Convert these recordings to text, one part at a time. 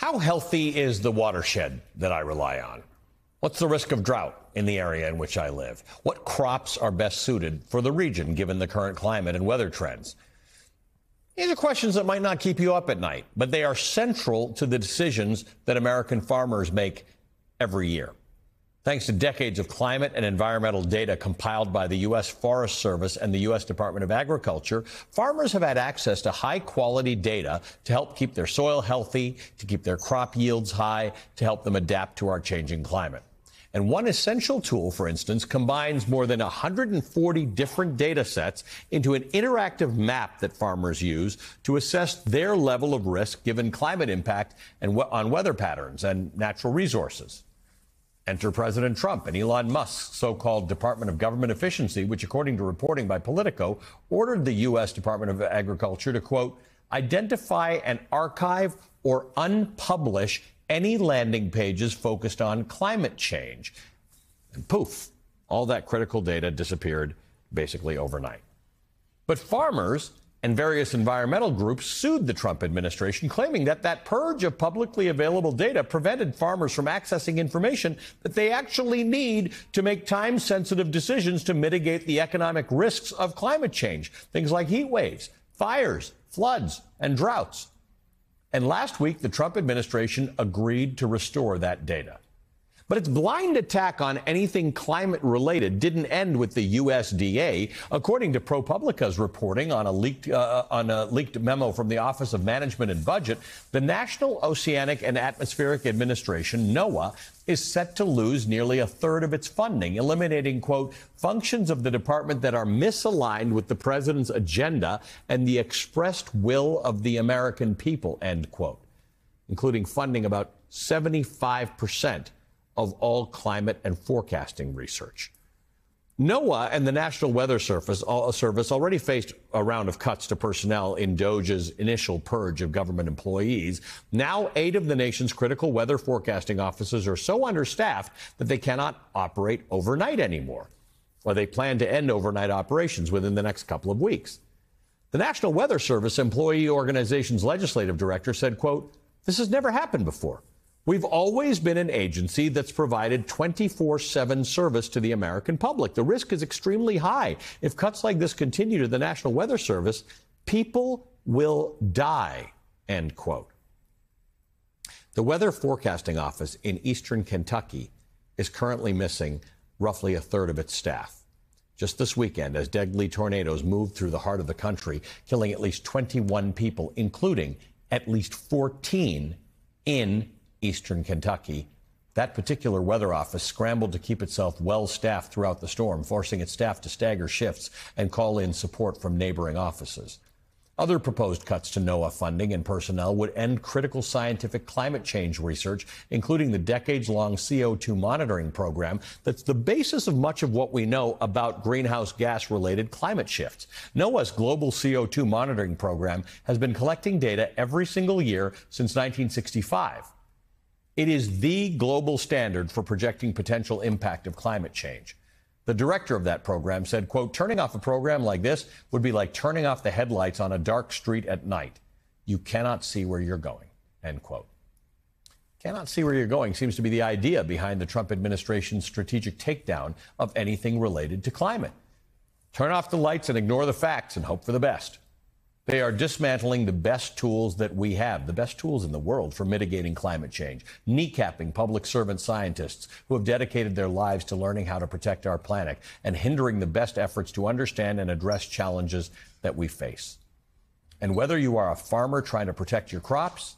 How healthy is the watershed that I rely on? What's the risk of drought in the area in which I live? What crops are best suited for the region given the current climate and weather trends? These are questions that might not keep you up at night, but they are central to the decisions that American farmers make every year. Thanks to decades of climate and environmental data compiled by the U.S. Forest Service and the U.S. Department of Agriculture, farmers have had access to high-quality data to help keep their soil healthy, to keep their crop yields high, to help them adapt to our changing climate. And one essential tool, for instance, combines more than 140 different data sets into an interactive map that farmers use to assess their level of risk given climate impact and on weather patterns and natural resources. Enter President Trump and Elon Musk's so-called Department of Government Efficiency, which, according to reporting by Politico, ordered the U.S. Department of Agriculture to, quote, identify and archive or unpublish any landing pages focused on climate change. And poof, all that critical data disappeared basically overnight. But farmers and various environmental groups sued the Trump administration, claiming that that purge of publicly available data prevented farmers from accessing information that they actually need to make time-sensitive decisions to mitigate the economic risks of climate change, things like heat waves, fires, floods, and droughts. And last week, the Trump administration agreed to restore that data. But its blind attack on anything climate-related didn't end with the USDA. According to ProPublica's reporting on a leaked memo from the Office of Management and Budget, the National Oceanic and Atmospheric Administration, NOAA, is set to lose nearly a third of its funding, eliminating, quote, functions of the department that are misaligned with the president's agenda and the expressed will of the American people, end quote, including funding about 75% of all climate and forecasting research. NOAA and the National Weather Service already faced a round of cuts to personnel in DOJ's initial purge of government employees. Now, 8 of the nation's critical weather forecasting offices are so understaffed that they cannot operate overnight anymore, or they plan to end overnight operations within the next couple of weeks. The National Weather Service Employee Organization's legislative director said, quote, this has never happened before. We've always been an agency that's provided 24/7 service to the American public. The risk is extremely high. If cuts like this continue to the National Weather Service, people will die, end quote. The Weather Forecasting Office in eastern Kentucky is currently missing roughly a third of its staff. Just this weekend, as deadly tornadoes moved through the heart of the country, killing at least 21 people, including at least 14 in eastern Kentucky, that particular weather office scrambled to keep itself well-staffed throughout the storm, forcing its staff to stagger shifts and call in support from neighboring offices. Other proposed cuts to NOAA funding and personnel would end critical scientific climate change research, including the decades-long CO2 monitoring program that's the basis of much of what we know about greenhouse gas-related climate shifts. NOAA's global CO2 monitoring program has been collecting data every single year since 1965. It is the global standard for projecting potential impact of climate change. The director of that program said, quote, turning off a program like this would be like turning off the headlights on a dark street at night. You cannot see where you're going, end quote. Cannot see where you're going seems to be the idea behind the Trump administration's strategic takedown of anything related to climate. Turn off the lights and ignore the facts and hope for the best. They are dismantling the best tools that we have, the best tools in the world for mitigating climate change, kneecapping public servant scientists who have dedicated their lives to learning how to protect our planet, and hindering the best efforts to understand and address challenges that we face. And whether you are a farmer trying to protect your crops,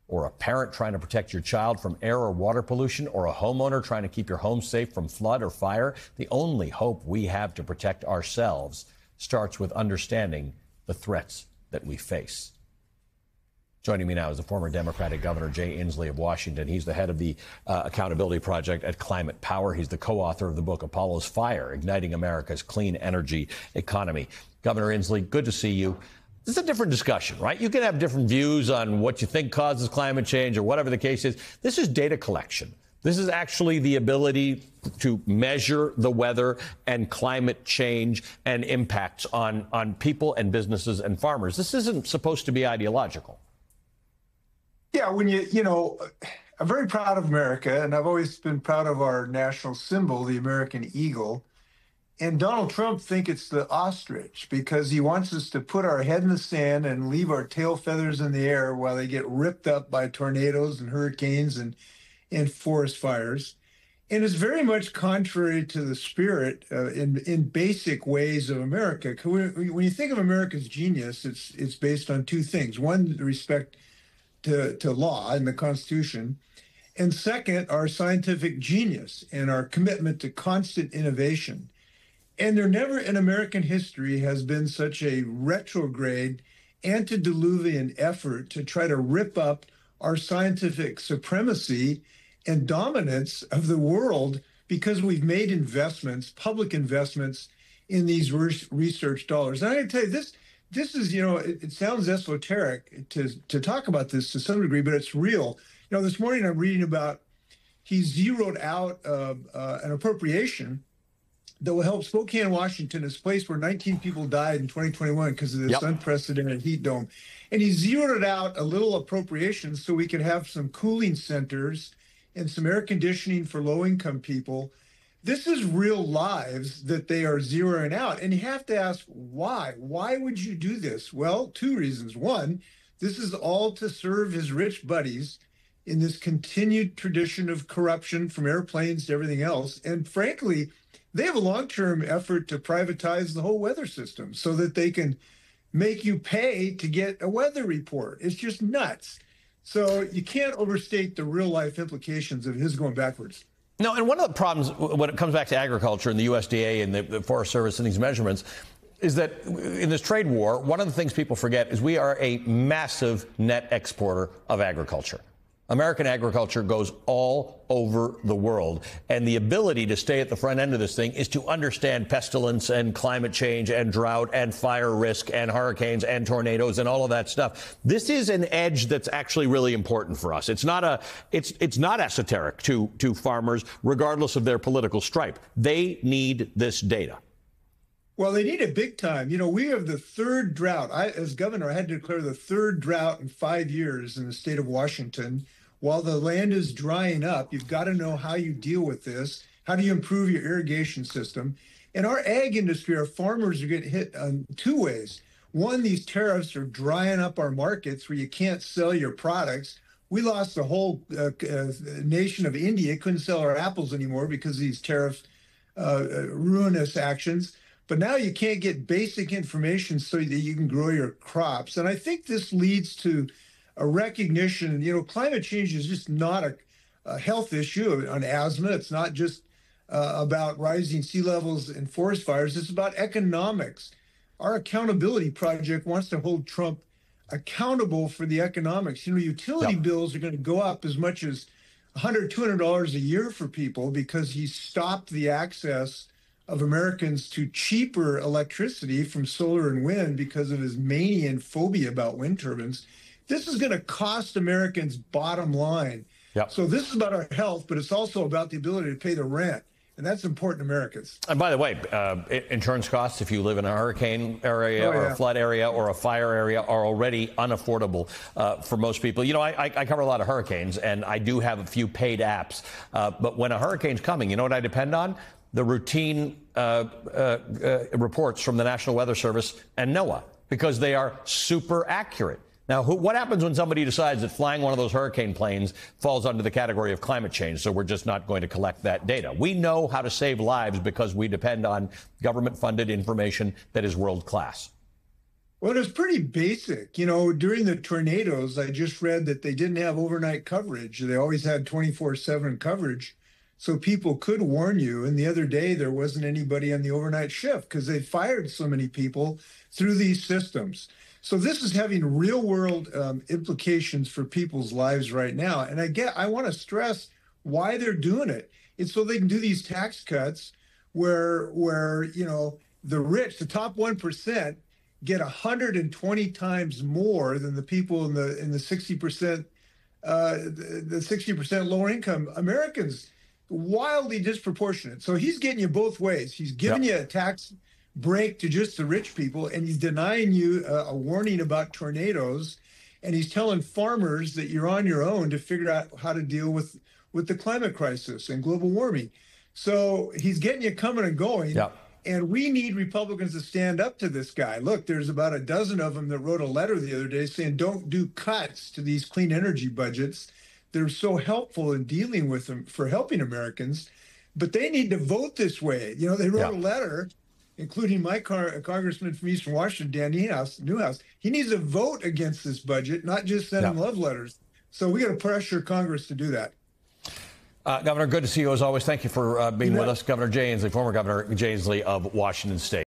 or a parent trying to protect your child from air or water pollution, or a homeowner trying to keep your home safe from flood or fire, the only hope we have to protect ourselves starts with understanding the threats that we face. Joining me now is the former Democratic Governor Jay Inslee of Washington. He's the head of the Accountability Project at Climate Power. He's the co-author of the book Apollo's Fire, Igniting America's Clean Energy Economy. Governor Inslee, good to see you. This is a different discussion, right? You can have different views on what you think causes climate change or whatever the case is. This is data collection. This is actually the ability to measure the weather and climate change and impacts on people and businesses and farmers. This isn't supposed to be ideological. Yeah, I'm very proud of America, and I've always been proud of our national symbol, the American eagle. And Donald Trump thinks it's the ostrich because he wants us to put our head in the sand and leave our tail feathers in the air while they get ripped up by tornadoes and hurricanes and forest fires. And it's very much contrary to the spirit in basic ways of America. When you think of America's genius, it's based on two things. One, respect to law and the Constitution. And second, our scientific genius and our commitment to constant innovation. And there never in American history has been such a retrograde, antediluvian effort to try to rip up our scientific supremacy and dominance of the world because we've made investments, public investments in these research dollars. And I can tell you this is, it sounds esoteric to talk about this to some degree, but it's real. This morning I'm reading about he zeroed out an appropriation that will help Spokane, Washington, this place where 19 people died in 2021 because of this unprecedented heat dome. And he zeroed out a little appropriation so we could have some cooling centers and some air conditioning for low-income people. This is real lives that they are zeroing out. And you have to ask, why? Why would you do this? Well, two reasons. One, this is all to serve his rich buddies in this continued tradition of corruption from airplanes to everything else. And frankly, they have a long-term effort to privatize the whole weather system so that they can make you pay to get a weather report. It's just nuts. So you can't overstate the real-life implications of his going backwards. No, and one of the problems when it comes back to agriculture and the USDA and the Forest Service and these measurements is that in this trade war, one of the things people forget is we are a massive net exporter of agriculture. American agriculture goes all over the world, and the ability to stay at the front end of this thing is to understand pestilence and climate change and drought and fire risk and hurricanes and tornadoes and all of that stuff. This is an edge that's actually really important for us. It's not esoteric to farmers, regardless of their political stripe. They need this data. Well, they need it big time. We have the third drought. As governor, I had to declare the third drought in 5 years in the state of Washington. While the land is drying up, you've got to know how you deal with this. How do you improve your irrigation system? And our ag industry, our farmers are getting hit on two ways. One, these tariffs are drying up our markets where you can't sell your products. We lost the whole nation of India, couldn't sell our apples anymore because of these tariff ruinous actions. But now you can't get basic information so that you can grow your crops. And I think this leads to a recognition, climate change is just not a health issue on asthma. It's not just about rising sea levels and forest fires. It's about economics. Our accountability project wants to hold Trump accountable for the economics. Utility bills are going to go up as much as $100, $200 a year for people because he stopped the access of Americans to cheaper electricity from solar and wind because of his mania and phobia about wind turbines. This is going to cost Americans bottom line. So this is about our health, but it's also about the ability to pay the rent. And that's important to Americans. And by the way, insurance costs, if you live in a hurricane area or a flood area or a fire area, are already unaffordable for most people. I cover a lot of hurricanes, and I do have a few paid apps. But when a hurricane's coming, you know what I depend on? The routine reports from the National Weather Service and NOAA, because they are super accurate. Now, what happens when somebody decides that flying one of those hurricane planes falls under the category of climate change, so we're just not going to collect that data? We know how to save lives because we depend on government-funded information that is world-class. Well, it's pretty basic. During the tornadoes, I just read that they didn't have overnight coverage. They always had 24/7 coverage, so people could warn you. And the other day, there wasn't anybody on the overnight shift because they fired so many people through these systems. So this is having real world implications for people's lives right now. And I want to stress why they're doing it. It's so they can do these tax cuts where the rich, the top 1%, get 120 times more than the people in the 60% the 60% lower income Americans. Wildly disproportionate. So he's getting you both ways. He's giving you a tax break to just the rich people, and he's denying you a warning about tornadoes. and he's telling farmers that you're on your own to figure out how to deal with the climate crisis and global warming. So he's getting you coming and going. Yeah. And we need Republicans to stand up to this guy. Look, there's about a dozen of them that wrote a letter the other day saying don't do cuts to these clean energy budgets. They're so helpful in dealing with them for helping Americans, but they need to vote this way. You know, they wrote a letter, including my congressman from Eastern Washington, Dan Newhouse. He needs to vote against this budget, not just send him love letters. So we got to pressure Congress to do that. Governor, good to see you as always. Thank you for being with us. Governor Jay Inslee, former Governor Jay Inslee of Washington State.